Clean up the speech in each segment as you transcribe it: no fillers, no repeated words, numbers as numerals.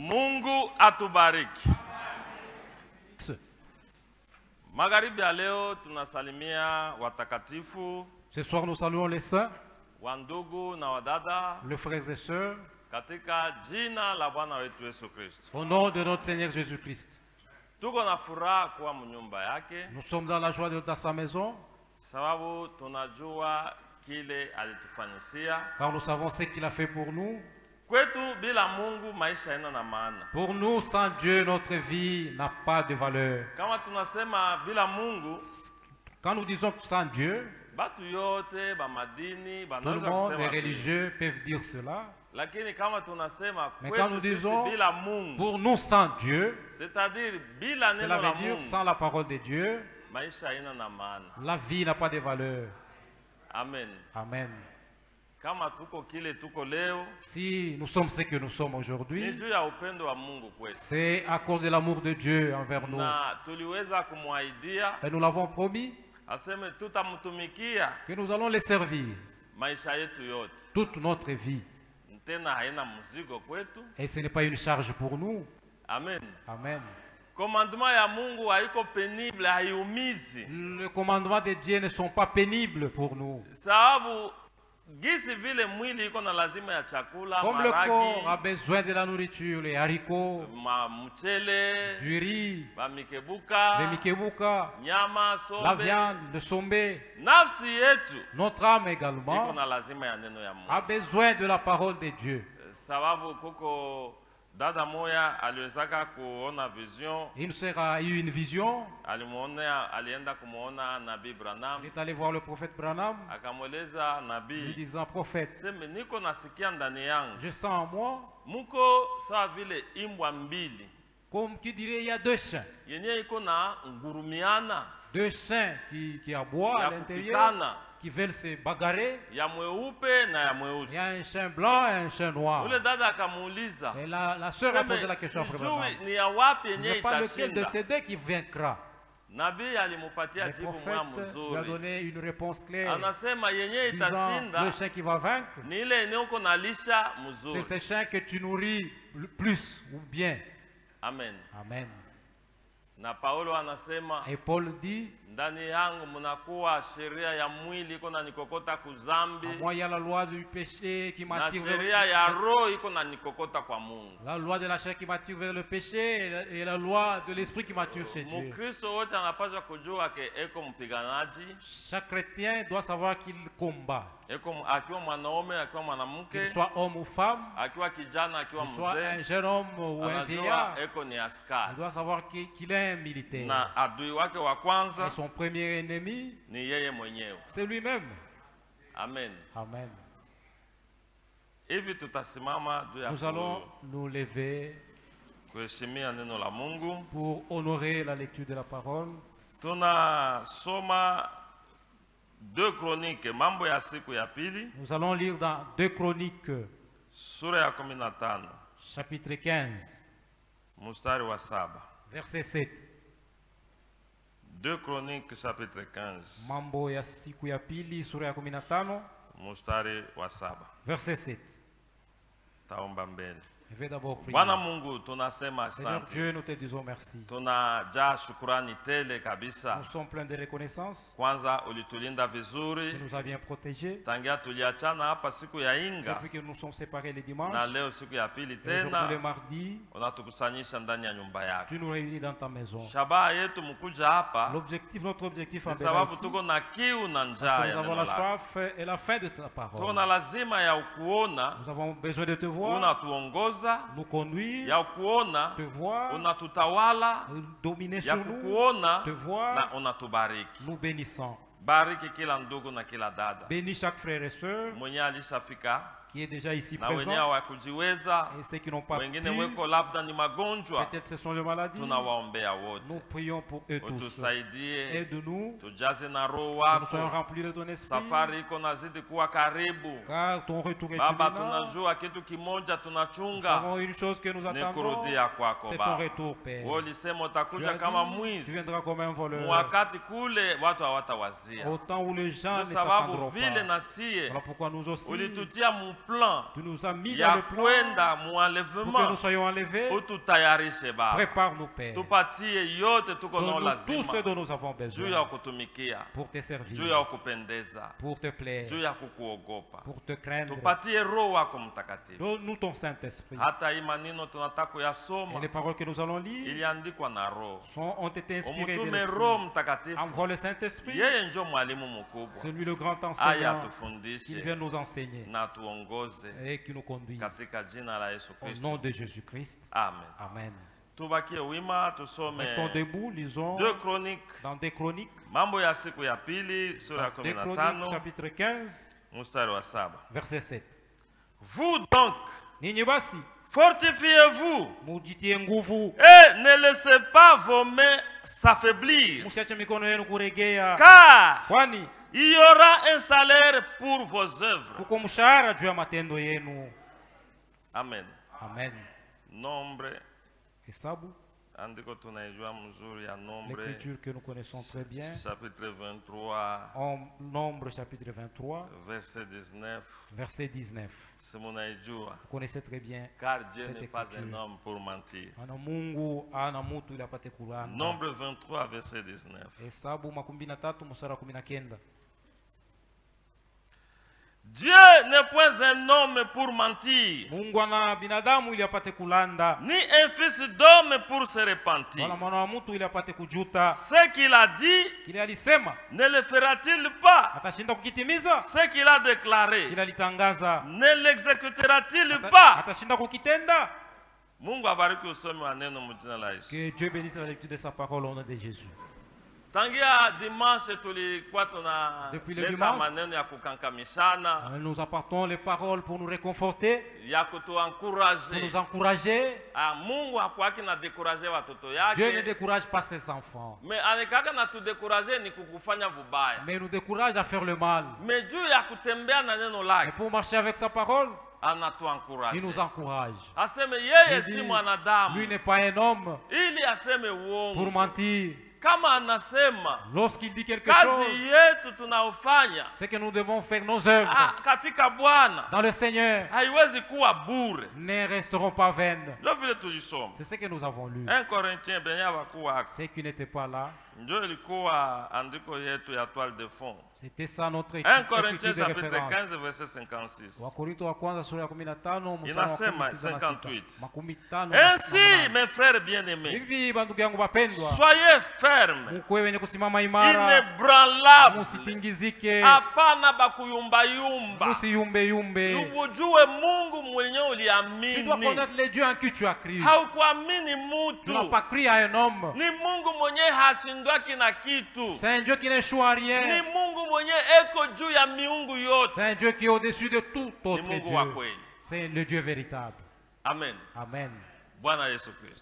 Mungu atubariki. Magharibi ya leo tunasalimia watakatifu. Ce soir nous saluons les saints, wandugu na wadada, les frères et sœurs, katika jina la Bwana wetu Yesu Kristo. au nom de notre Seigneur Jésus-Christ. Tuko na furaha kuwa mnyumba yake. Nous sommes dans la joie d'être dans sa maison, sababu tunajua kile alitufanyisia. car nous savons ce qu'il a fait pour nous. Kwetu bila Mungu maisha haina na maana. Pour nous, sans Dieu, notre vie n'a pas de valeur. Kama tunasema bila Mungu, quand nous disons sans Dieu, batu yote ba madini tout le monde, les religieux peuvent dire cela. Lakini kama tunasema mais quand nous disons bila Mungu, pour nous sans Dieu, c'est-à-dire bila cela neno la veut dire Mungu, sans la parole de Dieu, maisha haina na maana. La vie n'a pas de valeur. Amen. Amen. Kama tuko kile tuko leo, si nous sommes ce que nous sommes aujourd'hui, ni juu ya upendo wa Mungu kwetu. C'est à cause de l'amour de Dieu envers nous. Na tuliweza kumwaidia, et nous l'avons promis, aseme tutamtumikia, que nous allons les servir maisha yetu yote, toute notre vie. Tena haina mzigo kwetu. Et ce n'est pas une charge pour nous. Amen. Amen. Commandement ya Mungu haiko pénible, haiumizi. Les commandements de Dieu ne sont pas pénibles pour nous. Sababu gisi vile mwili iko na lazima ya chakula, comme maragi, le corps a besoin de la nourriture, les haricots, mchele, du riz, le mikebuka, nyama, sombe, la viande, le sombe. Nafsi yetu, notre âme également, iko na lazima ya neno ya Mungu, a besoin de la parole de Dieu. Sababu kuko dada moya aliwezaka kuona vision. Une sœur a eu une vision. Alienda kumuona Nabii Branham. Il est allé voir le prophète Branham. Akamweleza nabii, lui disant, prophète, sema niko nasikia ndani yangu, je sens en moi, muko sawa vile imbwa mbili, comme qui dirait il y a deux chiens, yenye iko na ngurumiana, deux chiens qui aboient à l'intérieur, qui veulent se bagarrer. Ya mweupe na ya mweusi. Il y a un chien blanc et un chien noir. Ule dada akamuuliza, et la sœur a posé la question à Frère Branham. Je ne sais pas lequel de ces deux qui vaincra. Nabii alimupatia jibu mwa mzuri. Lui a donné une réponse claire. Anasema yenye itashinda, le chien qui va vaincre, ni ile eneo uko nalisha mzuri. C'est ce chien que tu nourris plus ou bien. Amen. Amen. Na Paulo anasema, et Paul dit, ndani yangu mnakuwa sheria ya mwili iko na nikokota kuzambi. Moi il y a la loi du péché qui m'attire vers sheria ya roho iko na nikokota kwa Mungu. La loi de la chair qui m'attire vers le péché et la loi de l'esprit qui m'attire chez Dieu. Mkristo wote anapaswa kujua ke eko mpiganaji. Chaque chrétien doit savoir qu'il combat. Eko akiwa mwanaume, akiwa mwanamke, qu'il soit homme ou femme, akiwa kijana, akiwa mzee, soit un jeune homme ou un vieillard, il doit savoir qu'il est un militaire. Na adui wake wa kwanza, et son premier ennemi, ni yeye mwenyewe, c'est lui-même. Amen. Amen. Hivi tutasimama juu ya nous allons nous lever kuheshimia neno la Mungu, pour honorer la lecture de la parole. Tunasoma 2 Chroniques, mambo ya siku ya pili. Nous allons lire dans 2 Chroniques, sura ya 15, chapitre 15, mstari wa 7. verset 7. 2 Chroniques, chapitre 15. Mambo ya siku ya pili, sura ya 15, mstari wa 7. verset 7. Taomba mbele. Je vais d'abord prier. Bwana Mungu, tunasema Seigneur asante. Dieu, nous te disons merci. Tunajaa shukrani tele kabisa. Nous sommes pleins de reconnaissance. Kwanza ulitulinda vizuri. Tu nous as bien protégés. Tangia tuliachana hapa siku ya Inga. Depuis que nous sommes séparés les dimanches. Na leo siku ya pili tena. Aujourd'hui le mardi. Unatukusanyisha ndani ya nyumba yako. Tu nous réunis dans ta maison. Shabaha yetu mkuja hapa. Notre objectif en sababu tuko na kiu na njaa ya nous avons la soif et la faim de ta parole. Tuna lazima ya ukuona. Nous avons besoin de te voir. Unatuongoza. Nous conduire, ya kuona, te voir, unatutawala, dominer sur nous, kuona, te voir, na unatubariki. Nous bénissons. Bariki kila ndugu na kila dada. Bénis chaque frère et sœur mwenye alishafika, qui est déjà ici na présent, et ceux qui n'ont pas pu, peut-être ce sont les maladies, nous prions pour eux tous. Aide-nous, que nous soyons remplis de ton esprit, car ton retour est Baba, imminent. Nous savons une chose que nous attendons, c'est ton retour, Père. Tu viendras comme un voleur. Au temps où les gens ne s'attendront pas. Voilà pourquoi nous aussi, plan. Tu nous as mis dans le plan pour que nous soyons enlevés. Prépare-nous, Père. Donne-nous tout ce dont nous avons besoin pour te servir, pour te plaire, pour te craindre. Donne-nous ton Saint-Esprit. Et les paroles que nous allons lire ont été inspirées de l'Esprit. Envoie le Saint-Esprit, celui le grand enseignant, qui vient nous enseigner et qui nous conduise. Au nom de Jésus-Christ. Amen. Amen. Restons debout, lisons dans des Chroniques, chapitre 15, verset 7. Vous donc, fortifiez-vous et ne laissez pas vos mains s'affaiblir, car il y aura un salaire pour vos œuvres. Amen. Amen. Nombre. L'écriture que nous connaissons très bien. Chapitre 23. En Nombre chapitre 23. Verset 19. Verset 19. Vous connaissez très bien. Car Dieu n'est pas un homme pour mentir. Nombre 23 verset 19. Dieu n'est pas un homme pour mentir, ni un fils d'homme pour se repentir. Ce qu'il a dit, ne le fera-t-il pas? Ce qu'il a déclaré, ne l'exécutera-t-il pas? Que Dieu bénisse la lecture de sa parole au nom de Jésus. Depuis le dimanche, nous apportons les paroles pour nous réconforter, pour nous encourager. Dieu ne décourage pas ses enfants, mais nous décourage à faire le mal. Et pour marcher avec sa parole, il nous encourage. Il dit, lui n'est pas un homme pour mentir. Lorsqu'il dit quelque chose, c'est que nous devons faire nos œuvres dans le Seigneur, ne resteront pas vaines. C'est ce que nous avons lu. Ceux qui n'étaient pas là, c'était ça notre écriture. 1 Corinthiens chapitre 15 verset 56. Ainsi, mes frères bien-aimés, soyez fermes, inébranlables, hapana bakuyumbayumba. Ujue Mungu mwenye uliamini. Tu dois connaître les dieux en qui tu as crié. Haukuamini mutu. Tu n'as pas crié à un homme. Ni Mungu mwenye hashindwaki na kitu. C'est un Dieu qui n'échoue à rien. Ni Mungu mwenye eko juu ya miungu yote. C'est un Dieu qui est au-dessus de tout autre Dieu. C'est le Dieu véritable. Amen. Amen.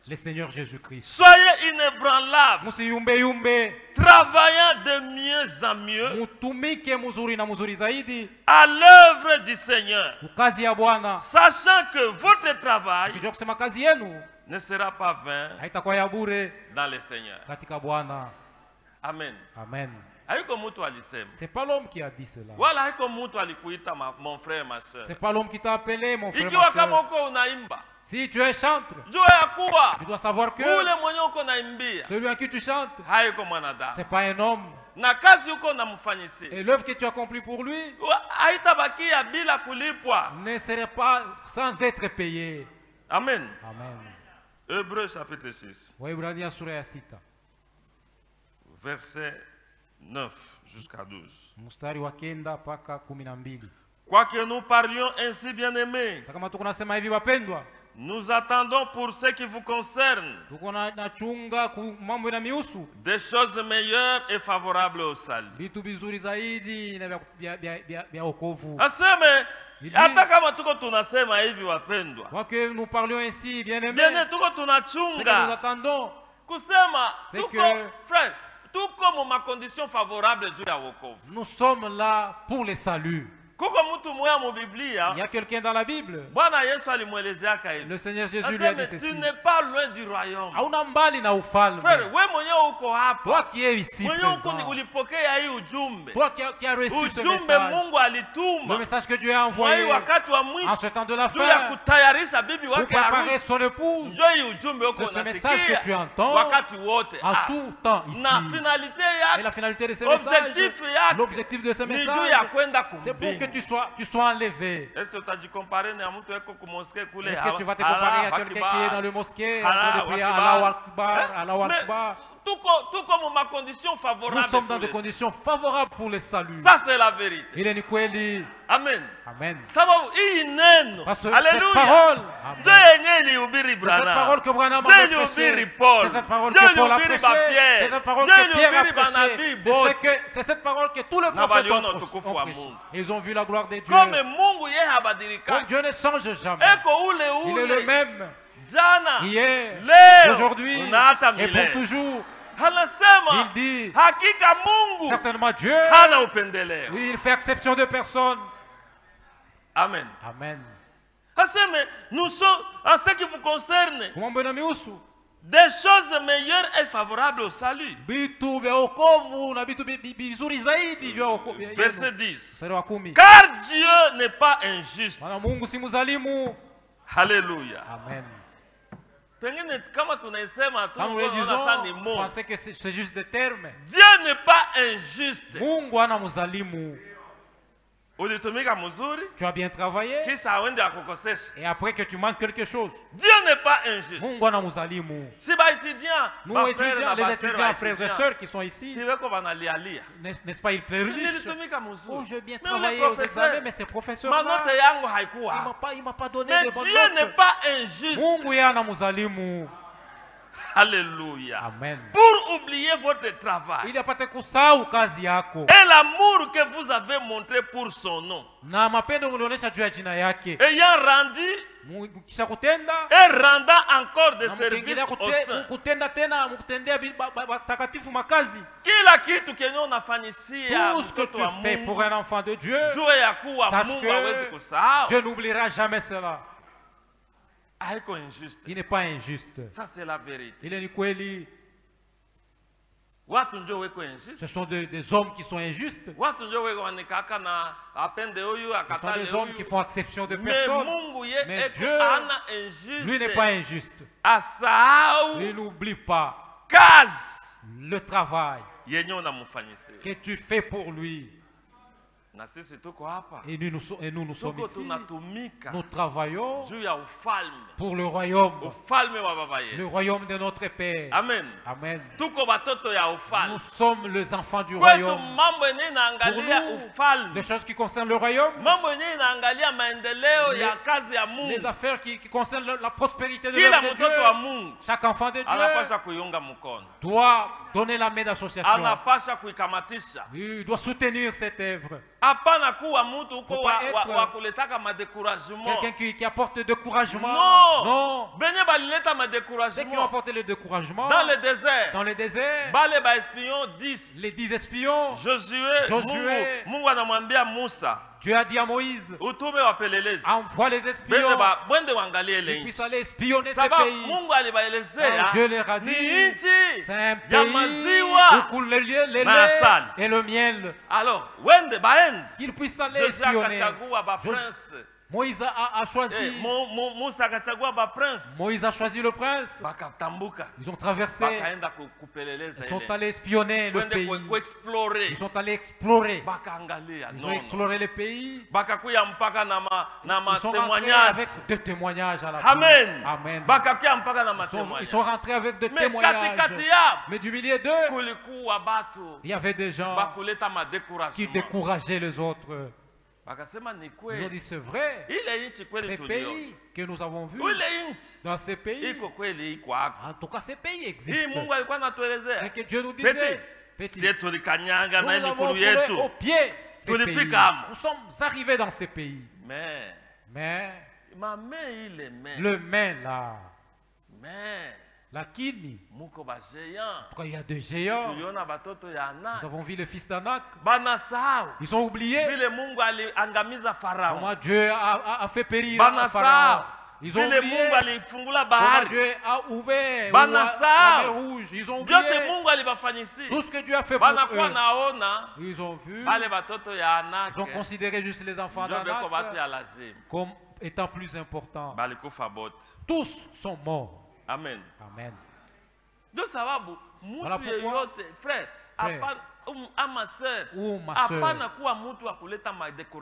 Le Seigneur Jésus-Christ. Soyez inébranlables, travaillant de mieux en mieux à l'œuvre du Seigneur, sachant que votre travail ne sera pas vain dans le Seigneur. Amen. Amen. C'est pas l'homme qui a dit cela. Mon frère, ma soeur. C'est pas l'homme qui t'a appelé, mon frère, ma soeur. Si tu es chantre, tu dois savoir que celui à qui tu chantes, c'est pas un homme. Et l'œuvre que tu accomplis pour lui ne serait pas sans être payé. Amen. Amen. Hébreux chapitre 6. Verset 9 jusqu'à 12. Quoique nous parlions ainsi, bien-aimés, nous attendons pour ce qui vous concerne des choses meilleures et favorables au salut. Quoique nous parlions ainsi, bien-aimés, ce que nous attendons, c'est que, frère, tout comme ma condition favorable, nous sommes là pour le salut. Il y a quelqu'un dans la Bible. Le Seigneur Jésus lui a dit ceci. Tu n'es pas loin du royaume. Frère, toi qui es ici présent, toi qui as reçu ce message, le message que Dieu a envoyé en ce temps de la fin pour préparer son épouse, c'est ce message que tu entends en tout temps ici. Et la finalité de ce message, l'objectif de ce message, c'est pour que tu sois enlevé. Est-ce que tu vas te comparer à quelqu'un qui est dans le mosquée en train de prier Allahu Akbar, Allahu Akbar? Tout comme ma condition favorable. Nous sommes dans des conditions favorables pour le salut. Ça c'est la vérité. Il est ni kweli. Amen. Amen. Parce que cette parole, c'est cette parole que Branham a prêchée. C'est cette parole que Paul a prêchée. C'est cette parole que Pierre a prêchée. C'est cette parole que tous les prophètes ont prêchée. Ils ont vu la gloire de Dieu. Comme Dieu ne change jamais. Il est le même. Hier, aujourd'hui et pour toujours. Il dit certainement Dieu, il fait exception de personne. Amen. Amen. Nous sommes, en ce qui vous concerne, des choses meilleures et favorables au salut. Verset 10. Car Dieu n'est pas injuste. Alléluia. Amen. Quand nous pensez que c'est juste des termes. Dieu n'est pas injuste. Tu as bien travaillé. Et après que tu manques quelque chose. Dieu n'est pas injuste. Si nous étudiants, les étudiants, frères et sœurs qui sont ici, n'est-ce pas, ils pleurent. Oh, je vais bien travailler aux examens, mais ces professeurs-là, il m'a pas donné de bonnes notes. Dieu n'est pas injuste. Alléluia. Amen. Pour oublier votre travail et l'amour que vous avez montré pour son nom, ayant rendu et rendant encore des services au sein. Tout ce que tu fais pour un enfant de Dieu, sache que Dieu n'oubliera jamais cela. Il n'est pas injuste. Ça c'est la vérité. Il est kweli. Ce sont des hommes qui sont injustes. Ce sont des hommes qui font exception de personne. Mais Dieu, lui, n'est pas injuste. Il n'oublie pas le travail que tu fais pour lui. Et nous sommes ici. Nous travaillons pour le royaume de notre Père. Amen. Amen. Nous sommes les enfants du royaume. Pour nous, les choses qui concernent le royaume, les affaires qui concernent la prospérité de l'œuvre de Dieu, chaque enfant de Dieu doit donner la main d'association. Il doit soutenir cette œuvre. Quelqu'un qui apporte le découragement. Non. Ceux qui ont apporté le découragement dans le désert. Les 10 espions. Josué. Dieu a dit à Moïse, envoie les espions qui puissent aller espionner ces pays. Dieu leur a dit, c'est un pays où coule le lait et le miel. Alors, qu'ils puissent aller espionner. Moïse a choisi. Moïse a choisi le prince. Ils ont traversé. Ils sont allés espionner le pays. Ils sont allés explorer. Ils ont exploré le pays. Ils sont rentrés avec des témoignages à la fin. Amen. Amen. Ils sont rentrés avec des témoignages. Mais du milieu d'eux, il y avait des gens qui décourageaient les autres. Ils ont dit c'est vrai. Ces pays que nous avons vus, dans ces pays, en tout cas ces pays existent. C'est que Dieu nous disait, petit, nous avons foulé au pied ces pays. Nous sommes arrivés dans ces pays. Mais le main là, Lakini, quand il y a des géants, nous avons vu les fils d'Anak. Ils ont oublié comment Dieu a fait périr Pharaon. Ils ont oublié comment Dieu a ouvert la mer rouge. Ils ont oublié tout ce que Dieu a fait pour eux. Ils ont vu, ils ont considéré juste les enfants d'Anak comme étant plus importants. Tous sont morts. Amen. Amen. Voilà pourquoi, frère, ma soeur,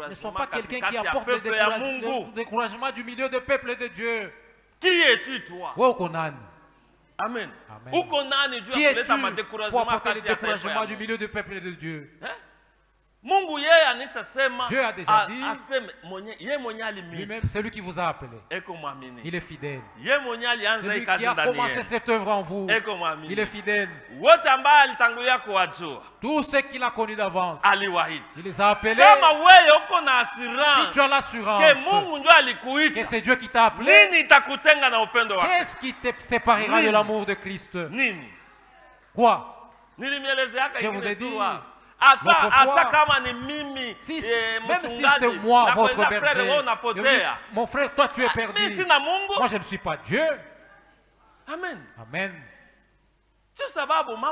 ne sois pas quelqu'un qui apporte le découragement du milieu du peuple de Dieu. Qui es-tu, toi? Amen. Qui es-tu pour apporter le découragement du milieu du peuple de Dieu? Dieu a déjà dit, lui-même, c'est lui qui vous a appelé. Il est fidèle. C'est lui qui a commencé cette œuvre en vous. Il est fidèle. Tous ceux qu'il a connus d'avance, il les a appelés. Si tu as l'assurance que c'est Dieu qui t'a appelé, qu'est-ce qui te séparera de l'amour de Christ? Quoi? Je vous ai dit, même si c'est moi votre berger, mon frère, toi tu es perdu. Moi je ne suis pas Dieu. Amen. Amen.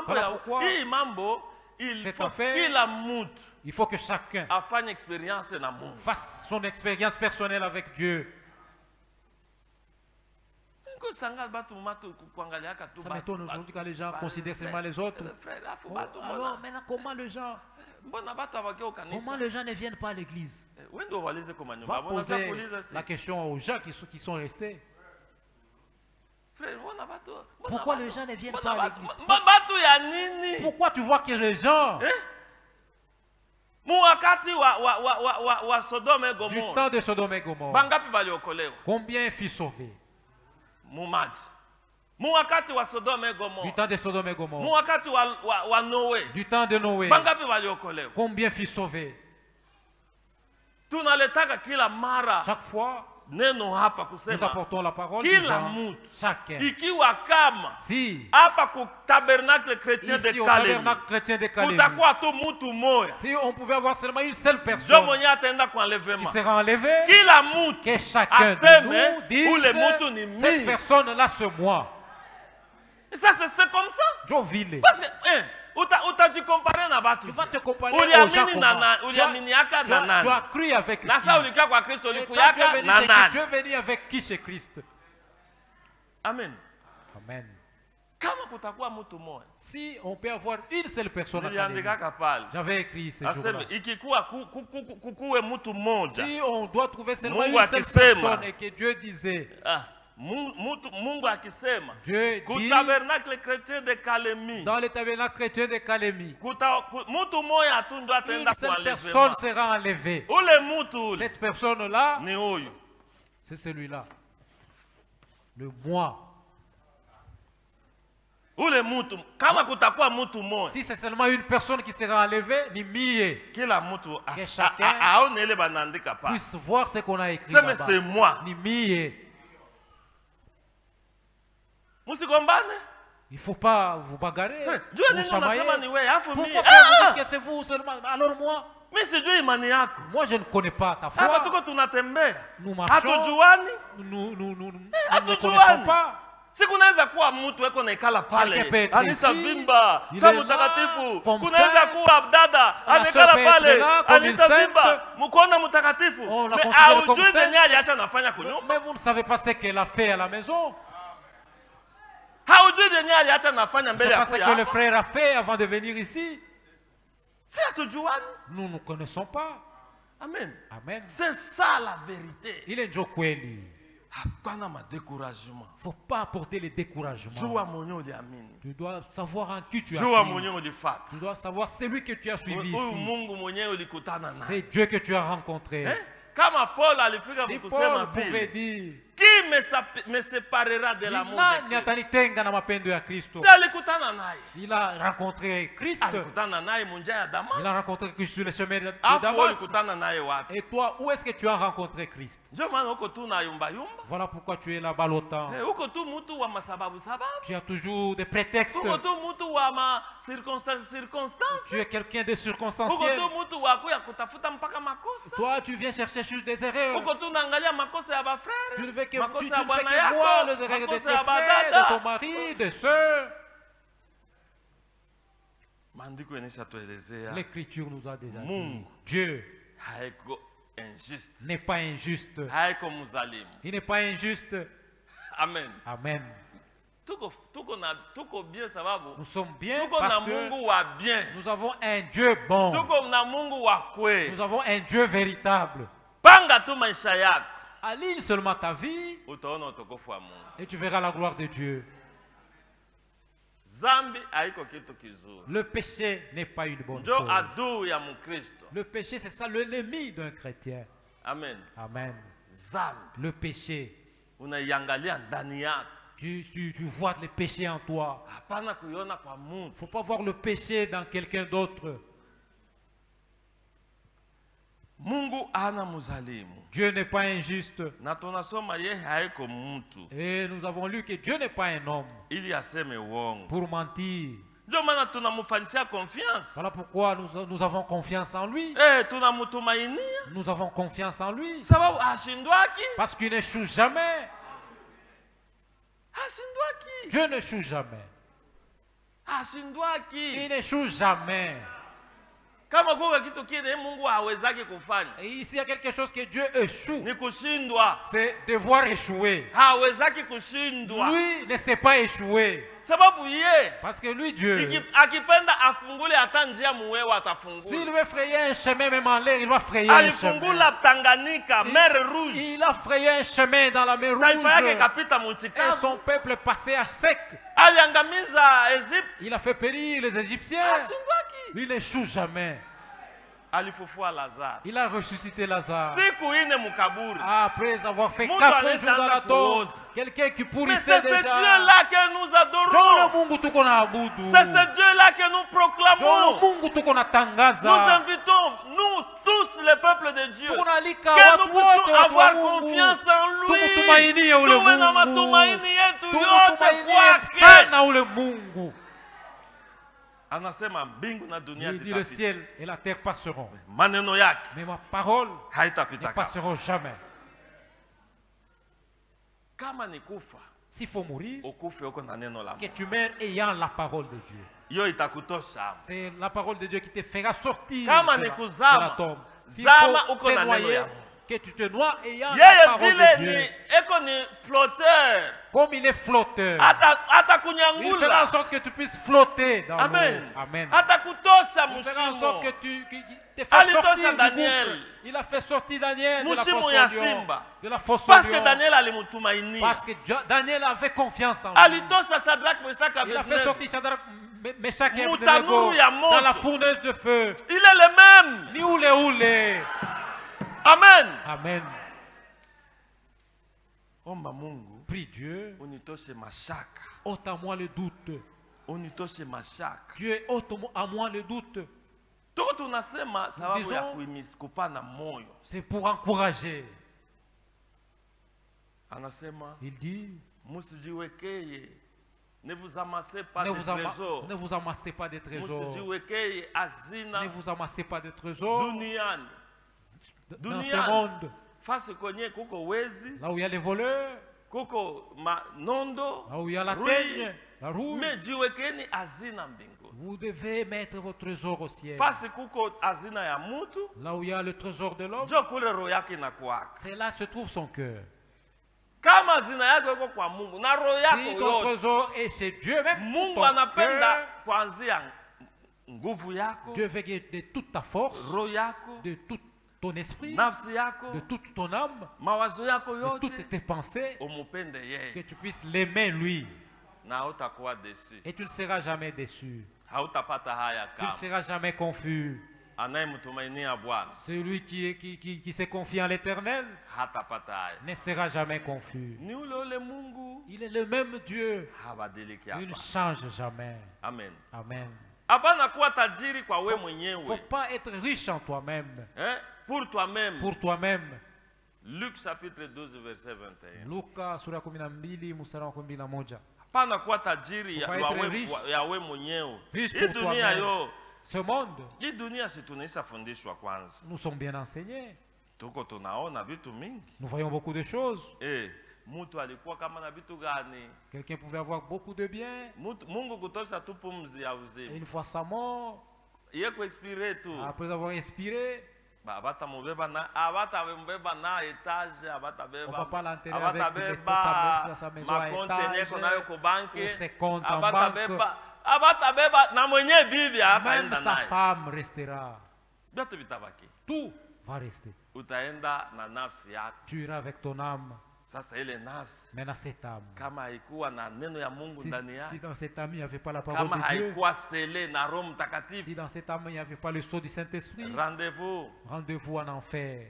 Voilà pourquoi il faut que chacun fasse son expérience personnelle avec Dieu. Ça m'étonne aujourd'hui quand les gens considèrent seulement les autres. Alors maintenant, comment les gens ne viennent pas à l'église? Va poser la question aux gens qui sont restés. Pourquoi les gens ne viennent pas à l'église? Pourquoi tu vois que les gens du temps de Sodome et Gomorrhe, combien furent sauvés? Du temps de Sodome et Gomorrhe, du temps de Noé, combien furent sauvés? Chaque fois, nous apportons la parole disant chacun. Si ici au tabernacle chrétien de Calémie, si on pouvait avoir seulement une seule personne qui sera enlevée, que chacun de nous dise cette personne-là c'est moi. Et ça c'est comme ça. Parce que tu vas te comparer aux gens. Tu as cru avec qui? Tu es venu avec qui chez Christ? Amen. Amen. Si on peut avoir une seule personne, j'avais écrit ce jour-là. Si on doit trouver seulement une seule personne et que Dieu disait, Dieu dit dans le tabernacle chrétien de Calémie, une seule personne sera enlevée. Cette personne-là, c'est celui-là. Le moi. Si c'est seulement une personne qui sera enlevée, ni mie. Que chacun puisse voir ce qu'on a écrit là-bas. Ni mie. Il ne faut pas vous bagarrer. Pourquoi vous dites que c'est vous seulement? Alors moi, je ne connais pas ta foi. Nous marchons. Nous ne connaissons pas. Sikunaweza kuwa mtu weko naikala pale anisavimba sa mtakatifu, kunaweza kuwa dada amekala pale anisavimba mkono mtakatifu, haujui nini aliacha nafanya kunyumba. Mais vous ne savez pas ce qu'elle a fait à la maison. Haujui nini aliacha nafanya mbele ya kuya. C'est ce que le frère a fait avant de venir ici. Nous ne connaissons pas. Amen. Amen. C'est ça la vérité. Il est kweli. Il ne faut pas apporter le découragement. Tu dois savoir en qui tu as cru. Tu dois savoir celui que tu as suivi ici. C'est Dieu que tu as rencontré. Si Paul pouvait dire, Qui me séparera de l'amour de Christ? Il a rencontré Christ. Il a rencontré Christ sur le chemin de Damas. Et toi, où est-ce que tu as rencontré Christ? Voilà pourquoi tu es là ballottant. Tu as toujours des prétextes. Tu es quelqu'un de circonstanciel. Toi, tu viens chercher juste des erreurs. Tu ne fais que voir les erreurs de tes frères, de ton mari, de soeurs. L'Écriture nous a déjà dit, Dieu n'est pas injuste. Il n'est pas injuste. Amen. Amen. Nous sommes bien parce que nous avons un Dieu bon. Nous avons un Dieu véritable. Aligne seulement ta vie et tu verras la gloire de Dieu. Le péché n'est pas une bonne chose. Le péché, c'est ça l'ennemi d'un chrétien. Amen. Amen. Le péché. Tu vois les péchés en toi. Il ne faut pas voir le péché dans quelqu'un d'autre. Dieu n'est pas injuste. Et nous avons lu que Dieu n'est pas un homme pour mentir. Voilà pourquoi nous avons confiance en lui. Nous avons confiance en lui. Parce qu'il n'échoue jamais. Dieu n'échoue jamais. Il n'échoue jamais. Et ici, il y a quelque chose que Dieu échoue. C'est devoir échouer. Lui ne sait pas échouer. Parce que lui, Dieu, s'il veut frayer un chemin même en l'air, il va frayer un chemin. Il a frayé un chemin dans la mer Rouge. Et son peuple passait à sec. Il a fait périr les Égyptiens. Lui n'échoue jamais. Il a ressuscité Lazare. Après avoir fait 4 jours dans la tombe, quelqu'un qui pourrissait déjà. C'est ce Dieu-là que nous adorons. C'est ce Dieu-là que nous proclamons. Nous invitons, nous tous, le peuple de Dieu, que nous puissions avoir confiance en lui. Il dit le ciel et la terre passeront, mais ma parole ne passeront jamais. S'il faut mourir, que tu meurs ayant la parole de Dieu. C'est la parole de Dieu qui te fera sortir de la tombe. S'il faut se noyer, que tu te noies ayant la parole de Dieu. Comme il est flotteur, il fera en sorte que tu puisses flotter dans l'eau. Amen. Il fera en sorte que tu te fasses sortir du gouffre. Il a fait sortir Daniel de la fosse au lion. Parce que Daniel avait confiance en lui. Il a fait sortir Shadrach, Meshach et Abednego dans la fournaise de feu. Il est le même. Ni oulé. Amen. Amen. Prie Dieu, ôte à moi le doute. Dieu, ôte à moi le doute. C'est pour encourager. Il dit, ne vous amassez pas de trésors. Ne vous amassez pas de trésors. Ne vous amassez pas de trésors. Dans ce monde, là où il y a les voleurs, là où il y a la teigne, la rouille, vous devez mettre votre trésor au ciel. Là où il y a le trésor de l'homme, c'est là se trouve son cœur. Si ton trésor est chez Dieu, même ton cœur, Dieu veut que de toute ta force, de toute ton esprit, de toute ton âme, de toutes tes pensées, que tu puisses l'aimer lui. Et tu ne seras jamais déçu. Tu ne seras jamais confus. Celui qui se confie en l'Éternel ne sera jamais confus. Il est le même Dieu. Il ne change jamais. Amen. Amen. Il ne faut pas être riche en toi-même. Pour toi-même. Pour toi-même. Luc chapitre 12 verset 21. Luka sura 12 mstari wa 11. Hapana kuwa tajiri ya we mwenyewe. Hii dunia yo. Ce monde. Hii dunia si tunaisafundishwa kwanza. Nous sommes bien enseignés. Tuko tunaona vitu mingi. Nous voyons beaucoup de choses. Mtu alikuwa kama na vitu gani? Quelqu'un pouvait avoir beaucoup de biens. Mungu kutosha tu pumzi ya uzima. Une fois sa mort. Yeye kuexpire tu. Après avoir expiré. On ne va pas l'enterrer avec sa maison à étage, ou ses comptes en banque. Même sa femme restera. Tout va rester. Tu iras avec ton âme. Maintenant cette âme, si dans cette âme il n'y avait pas la parole de Dieu, si dans cette âme il n'y avait pas le sceau du Saint-Esprit, rendez-vous en enfer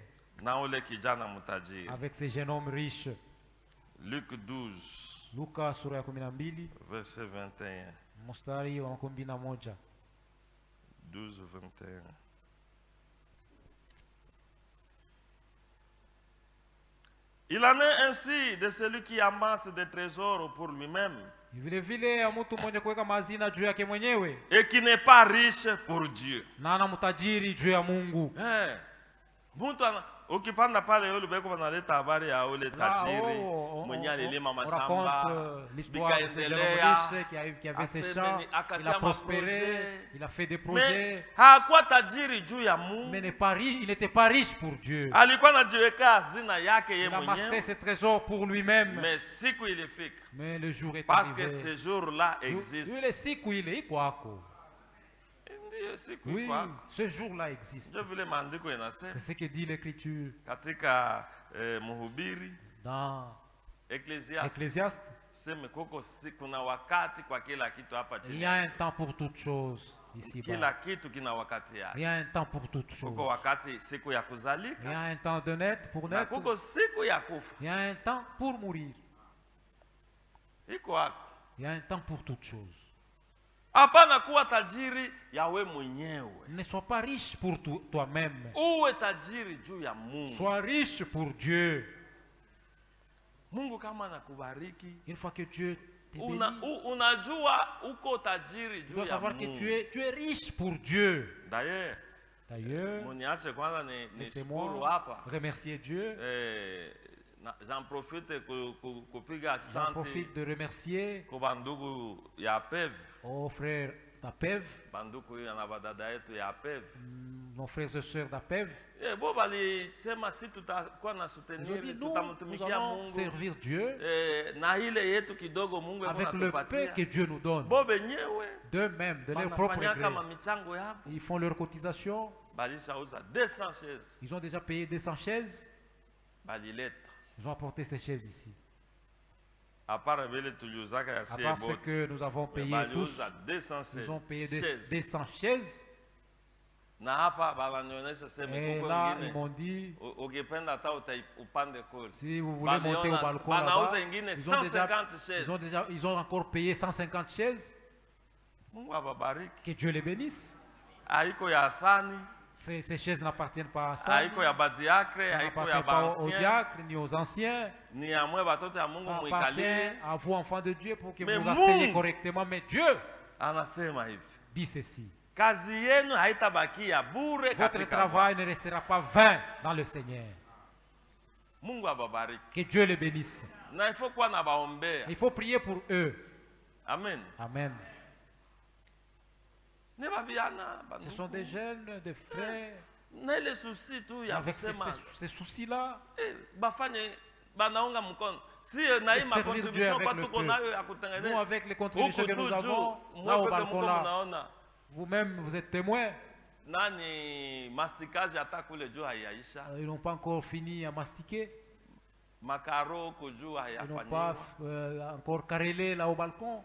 avec ces jeunes hommes riches. Luc 12 Luka sura ya 12 verset 21. Mstari wa 11. 12 21. Il en est ainsi de celui qui amasse des trésors pour lui-même et qui n'est pas riche pour Dieu. Ukipanda pale yule beko banaleta habari ya ule tajiri mwenye alilima mashamba bikaendelea qui avait ses champs, il a prospéré, il a fait des projets. Hakuwa tajiri juu ya Mungu. Mais il n'était pas riche pour Dieu. Alikuwa anajiweka zina yake yeye mwenyewe. Il amassait ses trésors pour lui-même. Mais siku ilifika. Mais le jour est arrivé. Parce que ce jour-là existe. Yule siku ile iko hako. Oui, ce jour-là existe. C'est ce que dit l'Écriture. Dans Ecclésiaste, il y a un temps pour toutes choses ici. Il y a un temps pour toutes choses. Il y a un temps de naître pour naître. Il y a un temps pour mourir. Il y a un temps pour toutes choses. Ne sois pas riche pour toi-même. Sois riche pour Dieu. Une fois que Dieu te bénit, tu dois savoir que tu es riche pour Dieu. D'ailleurs, laissez-moi remercier Dieu. J'en profite de remercier aux frères d'Apev, nos frères et sœurs d'Apev. Nous allons servir Dieu avec le peu que Dieu nous donne. D'eux-mêmes, de leur propre gré. Ils font leur cotisation. Ils ont déjà payé 200 chaises. Ils ont apporté ces chaises ici. À part ce que nous avons payé tous, ils ont payé 200 chaises. Et là, ils m'ont dit, si vous voulez monter au balcon là-bas, ils ont encore payé 150 chaises. Que Dieu les bénisse. Ces chaises n'appartiennent pas à ça. Ça n'appartient pas aux diacres ni aux anciens. Ça appartient à vous, enfants de Dieu, pour que vous enseignez correctement. Mais Dieu dit ceci. Votre travail ne restera pas vain dans le Seigneur. Que Dieu les bénisse. Il faut prier pour eux. Amen. Amen. Ce sont des jeunes, des frères. Avec ces soucis-là, servir Dieu avec le peu. Nous, avec les contributions que nous avons, là au balcon là, vous-même, vous êtes témoins. Ils n'ont pas encore fini à mastiquer. Ils n'ont pas encore carrelé là au balcon.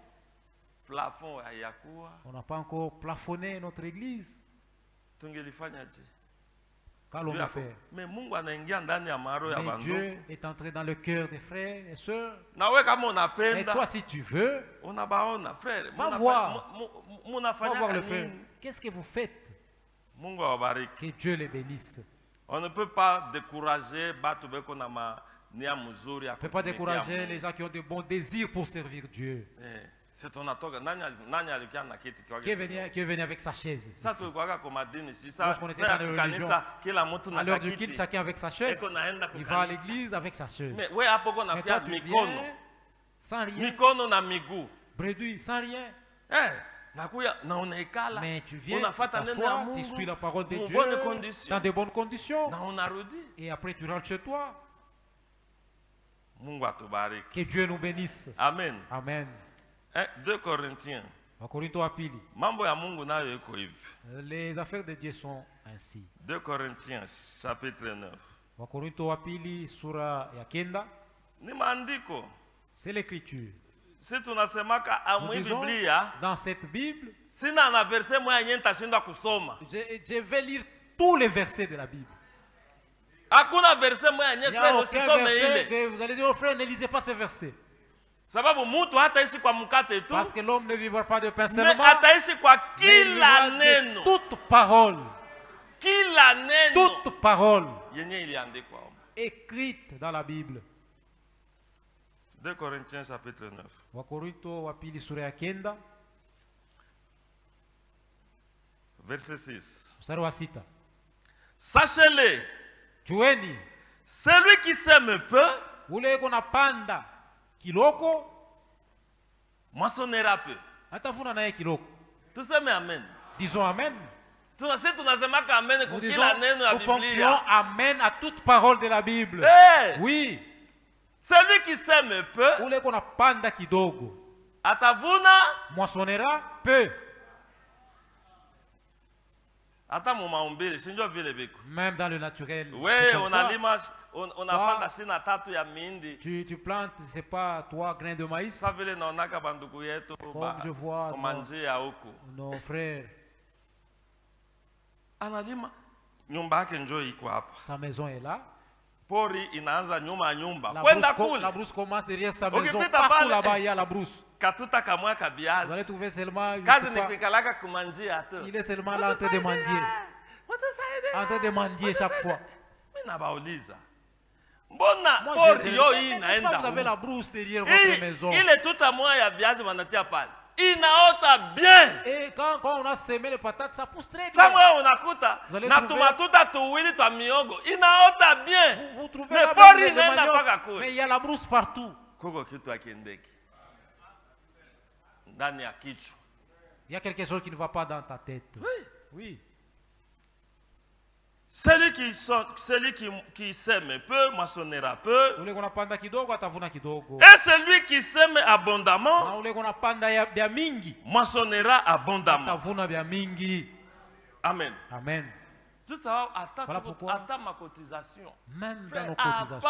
On n'a pas encore plafonné notre église. Qu'allons nous faire? Mais Dieu est entré dans le cœur des frères et sœurs. Et toi, si tu veux, va voir le frère. Qu'est-ce que vous faites? Que Dieu les bénisse. On ne peut pas décourager On ne peut pas décourager les gens qui ont de bons désirs pour servir Dieu. Qui est venu avec sa chaise. Lorsqu'on était dans les religions, à l'heure du culte, chacun avec sa chaise. Il va à l'église avec sa chaise. Mais toi, tu viens sans rien. Bredouille, sans rien. Mais tu viens, tu t'assois, tu suis la parole de Dieu dans de bonnes conditions. Et après tu rentres chez toi. Que Dieu nous bénisse. Amen. Amen. 2 Corinthiens. Les affaires de Dieu sont ainsi. 2 Corinthiens, chapitre 9. C'est l'écriture. Si dans cette Bible, je vais lire tous les versets de la Bible. Il n'y a aucun verset que vous allez dire aux frères, ne lisez pas ces versets. Parce que l'homme ne vivra pas de pain seulement, mais de toute parole. Toute parole écrite dans la Bible. 2 Corinthiens chapitre 9. Verset 6. Sachez-le, celui qui sème peu moissonnera peu. Tout ça, mais amen. Disons amen. Nous ponctuons amen à toute parole de la Bible. Hey! Oui. Celui qui sème peu atavuna moissonnera peu. Même dans le naturel. Oui, on a l'image. On a pas tu plantes, c'est pas 3 grains de maïs. Comme je vois nos frères. Sa maison est là. La brousse commence derrière sa maison. Partout là-bas, il y a la brousse. Vous allez trouver seulement. Il est seulement là en train de mendier. En train de mendier chaque fois. Moi, vous avez la brousse derrière votre maison. Il est tout à moi, il y a viazi manatia pale. Inaota bien. Et quand on a semé les patates, ça pousse très bien. Inaota bien. Vous trouvez la brousse de manioc, mais il y a la brousse partout. Il y a quelque chose qui ne va pas dans ta tête. Oui. Oui. Celui qui sème peu moissonnera peu. Et celui qui sème abondamment moissonnera abondamment. Amen. Amen. Tout ça, voilà pourquoi, ma cotisation. Même dans nos cotisations,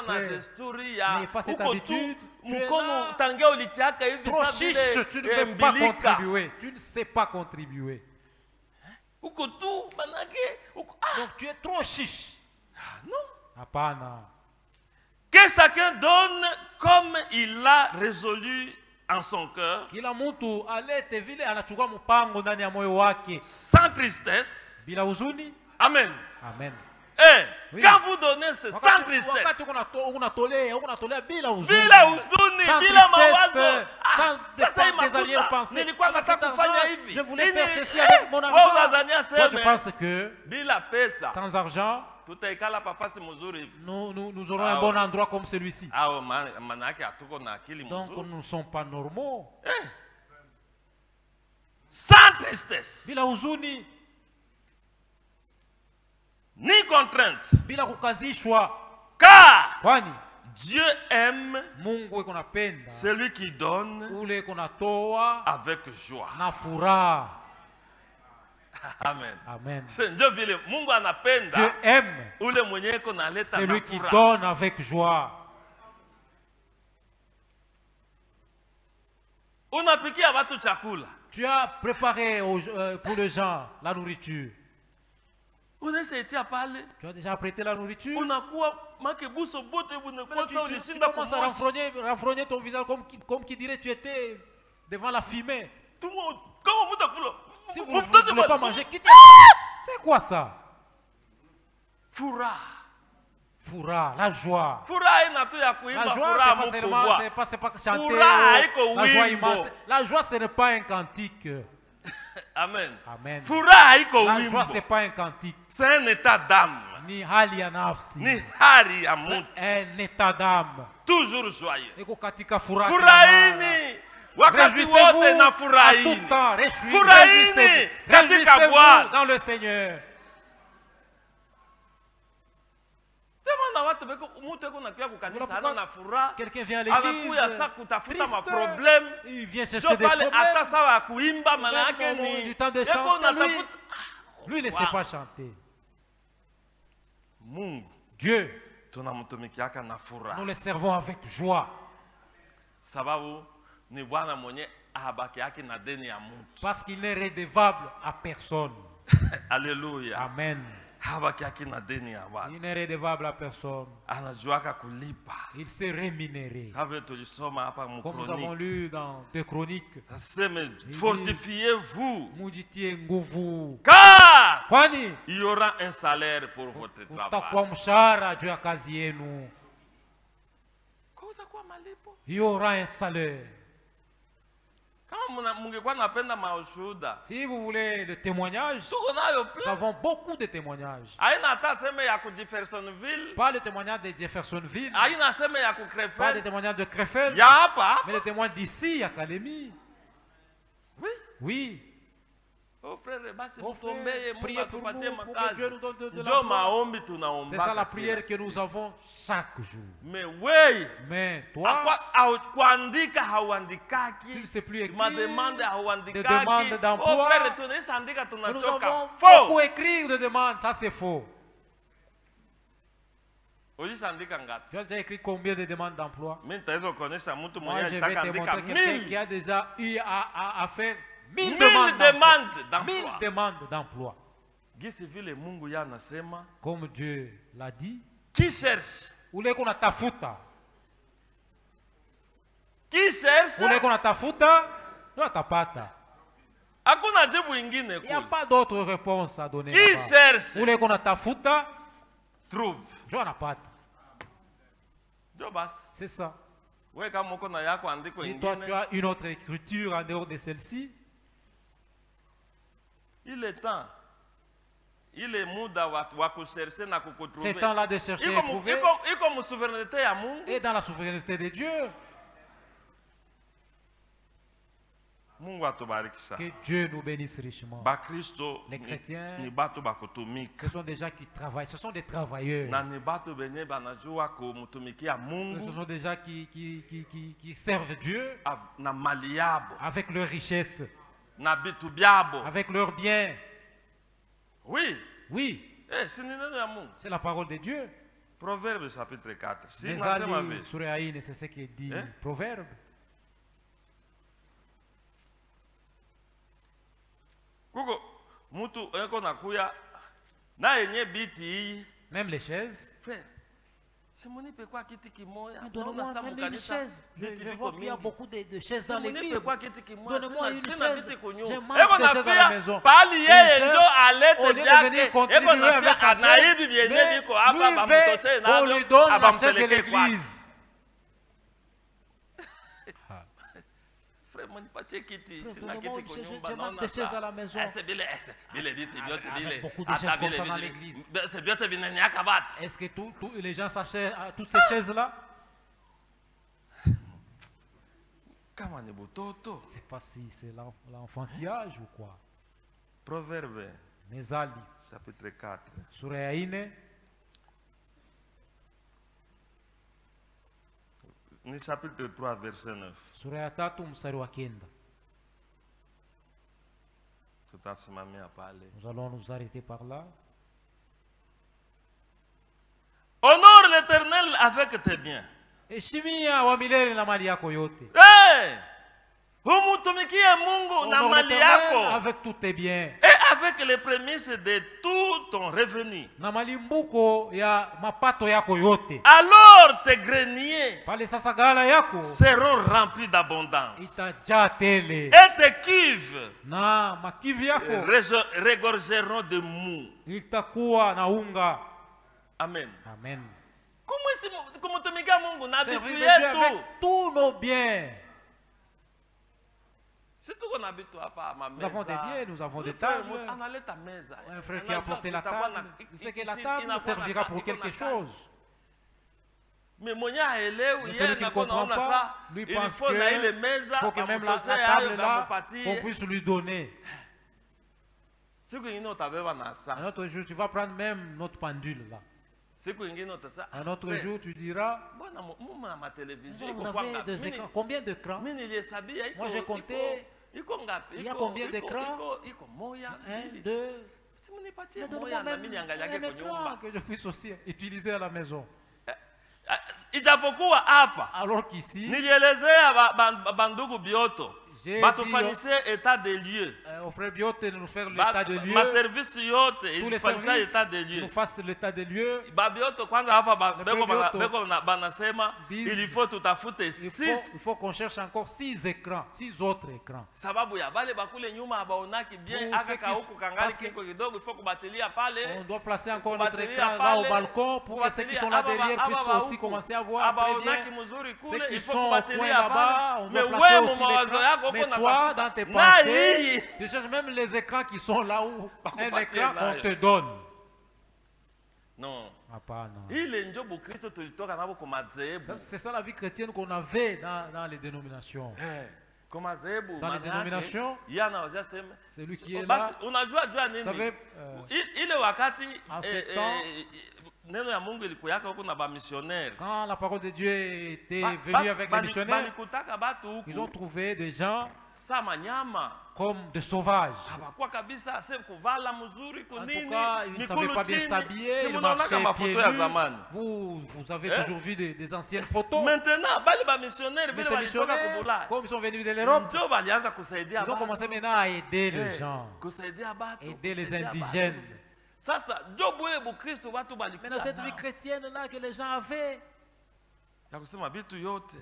n'ayez pas cette habitude. Trop chiche, tu ne veux pas contribuer. Tu ne sais pas contribuer. Donc tu es trop chiche. Non. Apana. Que chacun donne comme il l'a résolu en son cœur. Sans tristesse. Amen. Amen. Oui. Quand vous donnez, c'est sans tristesse. Je voulais faire ceci avec mon argent. Toi, tu penses que sans argent, nous aurons un bon endroit comme celui-ci. Donc nous ne sommes pas normaux. Sans tristesse. Ni contrainte. Car Dieu aime celui qui donne avec joie. Amen. Amen. Dieu aime celui qui donne avec joie. Tu as préparé pour les gens la nourriture. On a essayé à parler. Tu as déjà prêté la nourriture. On a quoi? Tu commences à renfrogner ton visage comme qui dirait tu étais devant la fumée. Tout le monde. Comment si vous ne voulez pas manger, quittez. C'est quoi ça? Foura. Foura, la joie. La joie, c'est pas chanter. La joie immense. La joie, ce n'est pas un cantique. Amen. Amen. La joie, ce n'est pas un cantique. C'est un état d'âme. Ni hali ya nafsi. Ni hali ya mtu. C'est un état d'âme. Toujours joyeux. Eko katika furaha. Furahini. Wakati wote na furahini. Furahini katika Bwana. Dans le Seigneur. Quelqu'un vient à l'église, il vient chercher des problèmes. Du temps de chanter, lui il ne sait pas chanter. Dieu, nous le servons avec joie. Parce qu'il n'est redevable à personne. Alléluia. Amen. Il n'est redevable à personne. Il s'est rémunéré. Comme nous avons lu dans 2 Chroniques. Fortifiez-vous. Car il y aura un salaire pour votre travail. Il y aura un salaire. Si vous voulez le témoignage, nous avons beaucoup de témoignages. Pas le témoignage de Jeffersonville, pas le témoignage de Krefeld, mais le témoignage d'ici, à Kalemi. Oui. Oui. Oh frère, priez pour nous, pour que Dieu nous donne de la. C'est ça la prière que nous avons chaque jour. Mais toi, tu ne sais plus écrire, des demandes d'emploi. Nous avons beaucoup écrire de demandes, ça c'est faux. Tu as déjà écrit combien de demandes d'emploi? Moi je vais te montrer quelqu'un qui a déjà eu à faire 1000 demandes d'emploi. Comme Dieu l'a dit. Qui cherche? Ule kuna tafuta. Qui cherche? Ule kuna tafuta, no atapata. Il n'y a pas d'autre réponse à donner. Qui cherche? Ule kuna tafuta, trouve. Jo anapata. C'est ça. Si toi tu as une autre écriture en dehors de celle-ci, il est temps. Il est c'est temps là de chercher et trouver. Et dans la souveraineté de Dieu. Que Dieu nous bénisse richement. Les chrétiens, ce sont des gens qui travaillent. Ce sont des travailleurs. Ce sont des gens qui servent Dieu avec leur richesse. Avec leurs biens. Oui. Oui. C'est la parole de Dieu. Proverbe chapitre 4. C'est ce qui est dit. Proverbe. Même les chaises. Donne-moi même une chaise. Je vois qu'il y a beaucoup de chaises dans l'église. Donne-moi une chaise. J'ai manque de chaises à la maison. Au lieu de venir contribuer avec sa chaise, on lui donne la chaise de l'église. J'ai manque de chaises à la maison. Beaucoup de chaises comme ça dans l'église. Est-ce que tous les gens s'achètent toutes ces chaises-là? Je ne sais pas si c'est l'enfantillage ou quoi. Proverbe. Mezali. Chapitre 4. Sura ya 4. Ni chapitre 3 verset 9. Sura ya 3 mstari wa 9. Nous allons nous arrêter par là. Honore l'Éternel avec tes biens. Heshimia wa milele na mali yako yote. Umutumikie Mungu na mali yako. Avec tous tes biens. Et avec les prémices de tout ton revenu. Alors tes greniers seront remplis d'abondance. Et tes cuves regorgeront de mou. Amen. Amen. Comment te mega Mungu na habitué avec tous nos biens. Nous avons des biens, nous avons des tables. Un frère qui a apporté la table, il sait que la table nous servira pour quelque chose. Mais celui qui ne comprend pas, lui pense qu'il faut que même la table là, qu'on puisse lui donner. Un autre jour, tu vas prendre même notre pendule là. Un autre jour, tu diras, vous avez des écrans. Combien d'écrans? Moi, j'ai compté. Il y a combien d'écrans? 1, 2. Donne-moi même un écran que je puisse aussi utiliser à la maison. Alors qu'ici, batufanyise état de lieux. Au frère Biote nous faire l'état de lieu. Ma service yote tous les services état de lieu. Nous fassent l'état de lieu. Babioto kwanza hapa beko banasema il faut tutafute 6. Il faut qu'on cherche encore 6 écrans, 6 autres écrans. Sababu ya bale bakule nyuma abaonaki bien akaka huku kangali kiko kidogo il faut kubatilia pale. On doit placer encore notre écran là au balcon pour que ceux qui sont là derrière puissent aussi commencer à voir très bien. Ceux qui sont au coin là-bas, on doit placer aussi l'écran. Mais toi, dans tes pensées, tu cherches même les écrans qui sont là où un écran on te donne. Non. C'est ça la vie chrétienne qu'on avait dans les dénominations. Dans les dénominations, c'est lui qui est là. Vous savez, en ce temps, quand la parole de Dieu était venue avec les missionnaires, ils ont trouvé des gens comme des sauvages. En tout cas, ils ne savaient pas bien s'habiller, ils marchaient pieds nus. Vous avez toujours vu des anciennes photos. Maintenant, mais ces missionnaires, comme ils sont venus de l'Europe, ils ont commencé maintenant à aider les gens, aider les indigènes. Maintenant, cette vie chrétienne-là que les gens avaient,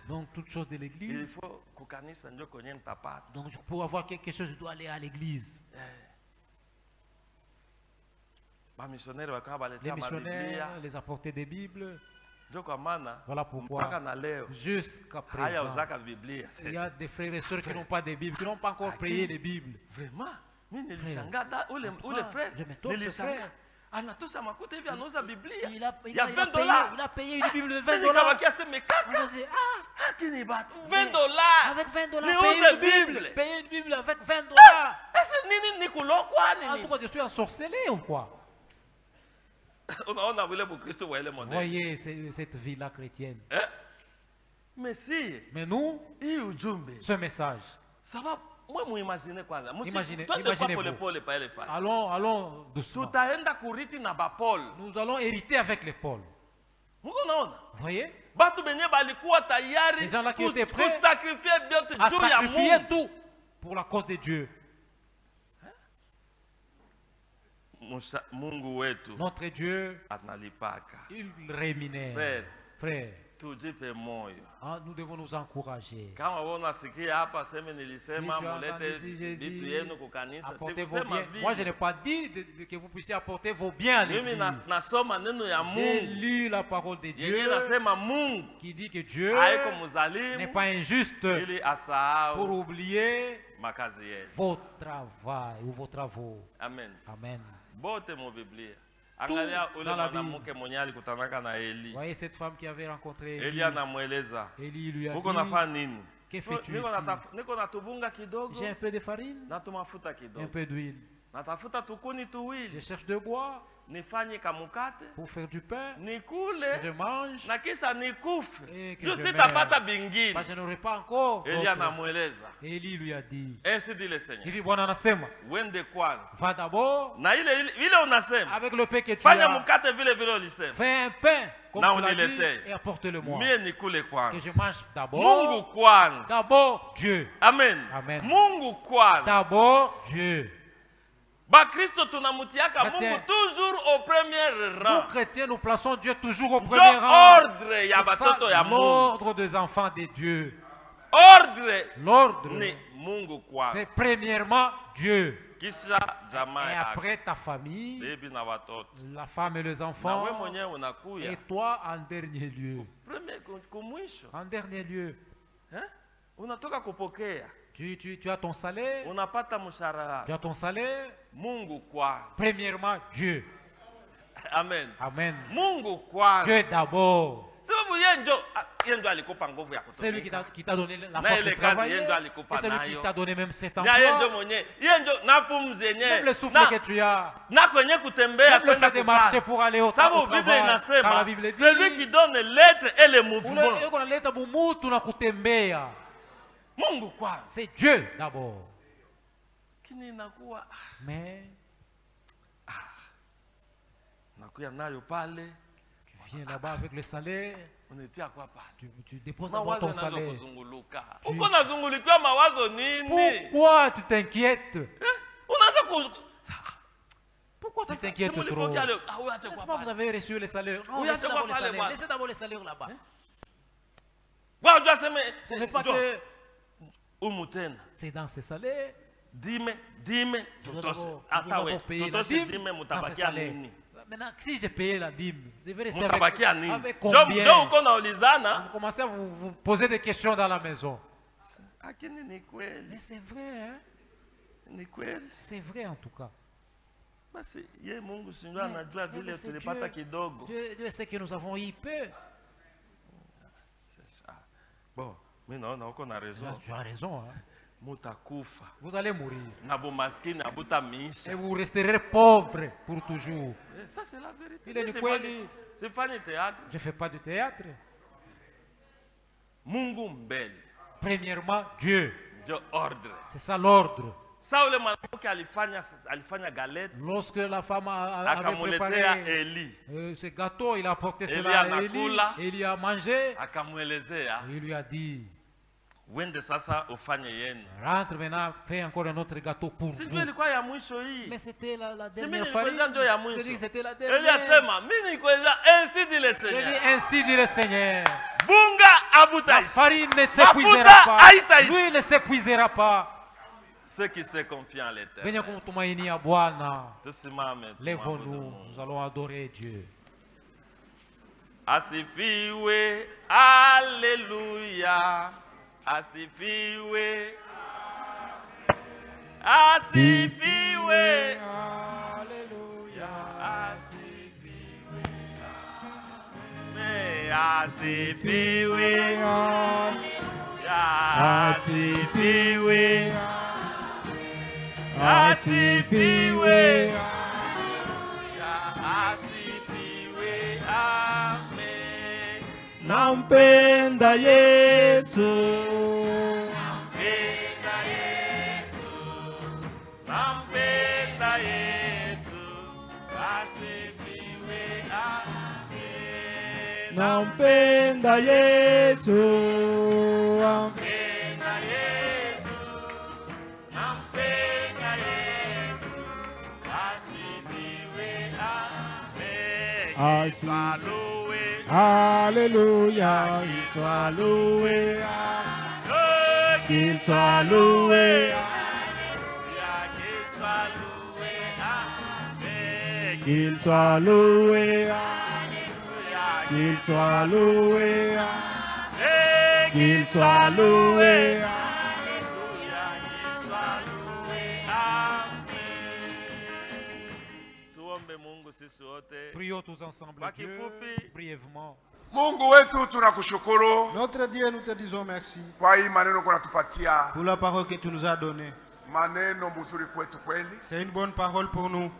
donc toutes choses de l'église. Donc pour avoir quelque chose, je dois aller à l'église. Les missionnaires les apportaient des Bibles. Voilà pourquoi jusqu'à présent il y a des frères et sœurs qui n'ont pas de Bibles, qui n'ont pas encore prié les Bibles. Vraiment, je m'étonne ce frère. Il a payé une Bible de $20. Avec $20, payer une Bible avec $20. En tout cas, je suis ensorcelé ou quoi? Voyez cette vie-là chrétienne. Mais nous, ce message, imaginez-vous. Allons doucement. Nous allons hériter avec les Paul. Vous voyez? Les gens là qui étaient prêts à sacrifier tout pour la cause de Dieu. Notre Dieu, il rémunère. Frère. Nous devons nous encourager. Si tu apportez vos biens. Moi, je n'ai pas dit que vous puissiez apporter vos biens à l'église. J'ai lu la parole de Dieu qui dit que Dieu n'est pas injuste pour oublier vos travail ou vos travaux. Amen. Amen. Dans la Bible. Voyez cette femme qui avait rencontré Élie. Élie lui a dit, que fais-tu ici? J'ai un peu de farine, un peu d'huile. Je cherche de bois pour faire du pain, que je mange et que je meurs. Je n'aurai pas encore. Élie lui a dit, hivi Bwana anasema, va d'abord avec le pain que tu as, fais un pain comme tu l'as dit et apporte-le-moi, que je mange d'abord Dieu. Amen. Amen. Mungu kwanza. D'abord Dieu. Chrétiens, toujours au premier rang. Nous chrétiens, nous plaçons Dieu toujours au premier rang. L'ordre des enfants de Dieu. L'ordre, c'est premièrement Dieu. Et après ta famille, la femme et les enfants, et toi en dernier lieu. En dernier lieu. Tu as ton salaire. Tu as ton salaire. Premièrement Dieu. Amen. Amen. Dieu d'abord. C'est lui qui t'a donné la force de travailler. Et c'est lui qui t'a donné même cet emploi. Même le souffle que tu as. Même le fait de marcher pour aller au travail. Car la Bible dit, c'est lui qui donne l'être et le mouvement. C'est Dieu d'abord. Mais tu viens là-bas avec le salaire. Tu déposes d'abord ton salaire. Pourquoi tu t'inquiètes? Pourquoi tu t'inquiètes trop? N'est-ce pas vous avez reçu le salaire? Non, laissez d'abord le salaire. Laissez d'abord le salaire là-bas. C'est pas que c'est dans ce salaire. Maintenant, si j'ai payé la dîme, je vais rester avec combien? Vous commencez à vous poser des questions dans la maison. Mais c'est vrai, hein? C'est vrai en tout cas. Dieu sait que nous avons eu peu. C'est ça. Bon, mais non, on a raison. Tu as raison, hein? Vous allez mourir. Et vous resterez pauvre pour toujours. Ça c'est la vérité. C'est pas du théâtre. Je ne fais pas du théâtre. Premièrement, Dieu. C'est ça l'ordre. Lorsque la femme avait préparé ce gâteau, il a apporté cela à Élie. Élie a mangé. Il lui a dit, rentre maintenant, fais encore un autre gâteau pour vous. Mais c'était la dernière farine. Je dis que c'était la dernière. Ainsi dit le Seigneur. La farine ne s'épuisera pas. Lui ne s'épuisera pas. Ceux qui se confient en l'Éternel. Lèvons-nous, nous allons adorer Dieu. Asifiwe, Alléluia. Asifiwe, asifiwe, Alléluia. Asifiwe, mais asifiwe, asifiwe, asifiwe, asifiwe, amen. Nampenda Yesu, nampenda Yesu, nampenda Yesu, asifiwe, amen. Nampenda Yesu, nampenda Yesu, nampenda Yesu, asifiwe, amen. Alléluia, il soit loué, qu'il soit loué, qu'il soit loué, qu'il soit loué, qu'il soit loué, Prions tous ensemble Dieu, brièvement. Mungu wetu tunakushukuru. Notre Dieu, nous te disons merci kwa hii maneno kwa natupatia. Pour la parole que tu nous as donnée. Maneno mzuri kwetu kweli. C'est une bonne parole pour nous.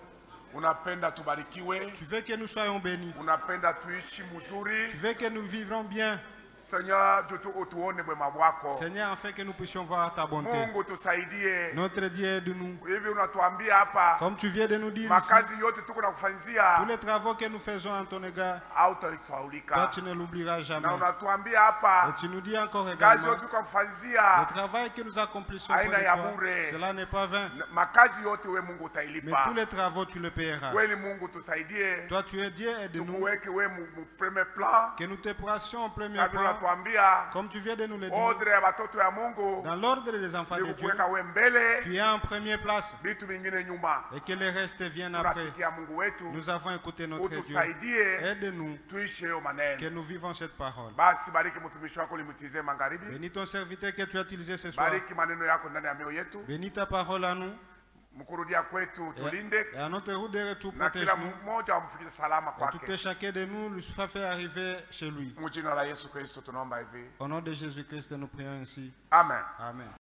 Unapenda tubarikiwe. Tu veux que nous soyons bénis. Unapenda tuishi mzuri. Tu veux que nous vivrons bien. Seigneur, afin que nous puissions voir ta bonté. Notre Dieu, aide-nous. Comme tu viens de nous dire ici, tous les travaux que nous faisons en ton égard, toi tu ne l'oublieras jamais. Et tu nous dis encore également, le travail que nous accomplissons pour toi, cela n'est pas vain. Mais tous les travaux tu le paieras. Toi tu es Dieu, aide-nous. Que nous te placions en premier plan, comme tu viens de nous le dire, dans l'ordre des enfants de Dieu, tu es en première place et que le reste vienne après. Nous avons écouté notre Dieu. Aide-nous que nous vivons cette parole. Bénis ton serviteur que tu as utilisé ce soir. Bénis ta parole à nous. Et à notre route de retour, protège-nous. Et tout et chacun de nous lui soit fait arriver chez lui. Au nom de Jésus-Christ, nous prions ainsi. Amen. Amen.